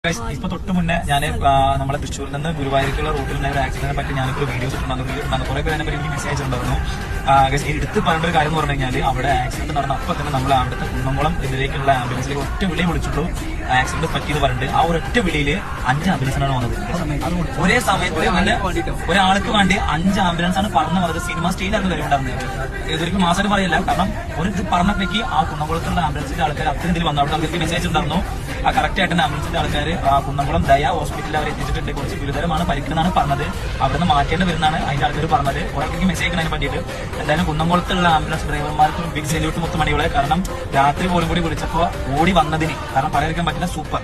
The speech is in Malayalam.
ഇപ്പൊ തൊട്ട് മുന്നേ ഞാൻ നമ്മളെ തൃശ്ശൂരിൽ നിന്ന് ഗുരുവായൂർക്കുള്ള റൂട്ടിൽ ഒരു ആക്സിഡന്റിനെ പറ്റി ഞാനിപ്പോൾ വീഡിയോസ് ഇട്ടുണ്ടായിരുന്നു. കുറെ പേര് എനിക്ക് മെസ്സേജ് ഉണ്ടായിരുന്നു. എടുത്ത് പറയേണ്ട ഒരു കാര്യം എന്ന് പറഞ്ഞു കഴിഞ്ഞാൽ അവിടെ ആക്സിഡന്റ് നടന്ന അപ്പം തന്നെ നമ്മൾ അവിടുത്തെ കുന്നംകുളം ഇതിലേക്കുള്ള ആംബുലൻസിലേക്ക് ഒറ്റ വിളി വിളിച്ചിട്ടുള്ളൂ. ആക്സിഡന്റ് പറ്റിയെന്ന് പറഞ്ഞിട്ട് ആ ഒരൊറ്റ വിളിയില് 5 ആംബുലൻസാണ് വന്നത്. ഒരേ സമയത്ത് ഒരാൾക്ക് വേണ്ടി 5 ആംബുലൻസ് ആണ് പറഞ്ഞു വന്നത്. സിനിമ സ്റ്റേജിലായിരുന്നു കാര്യം ഉണ്ടായിരുന്നത്. ഇതൊരിക്കലും മാസം പറയില്ല, കാരണം ഒരു ഇത് പറഞ്ഞപ്പോഴേക്ക് ആ കുന്നംകുളത്തുള്ള ആംബുലൻസിന്റെ ആൾക്കാർ അത്രയും ഇതിൽ വന്നു. അവിടെ അവർക്ക് മെസ്സേജ് ഉണ്ടായിരുന്നു. ആ കറക്റ്റ് ആയിട്ട് ആംബുലൻസിന്റെ ആൾക്കാർ കുന്നംകുളം ദയ ഹോസ്പിറ്റലിൽ അവർ എത്തിച്ചിട്ടുണ്ട്. കുറച്ച് ഗുരുതരമാണ് പരിക്കെന്നാണ് പറഞ്ഞത്. അവിടുന്ന് മാറ്റേണ്ടി വരുന്നതാണ് അതിന്റെ ആൾക്കാർ പറഞ്ഞത്. ഒരാൾക്ക് മെസ്സേജ് അയക്കുന്നതിന് വേണ്ടിയിട്ട് എന്തായാലും കുന്നംകുളത്തുള്ള ആംബുലൻസ് ഡ്രൈവർമാർക്ക് ബിഗ് സല്യൂട്ട് മുത്തുമണികളെ. കാരണം രാത്രി പോലും കൂടി വിളിച്ചപ്പോൾ ഓടി വന്നതിന് കാരണം പറയാതിരിക്കാൻ പറ്റില്ല. സൂപ്പർ.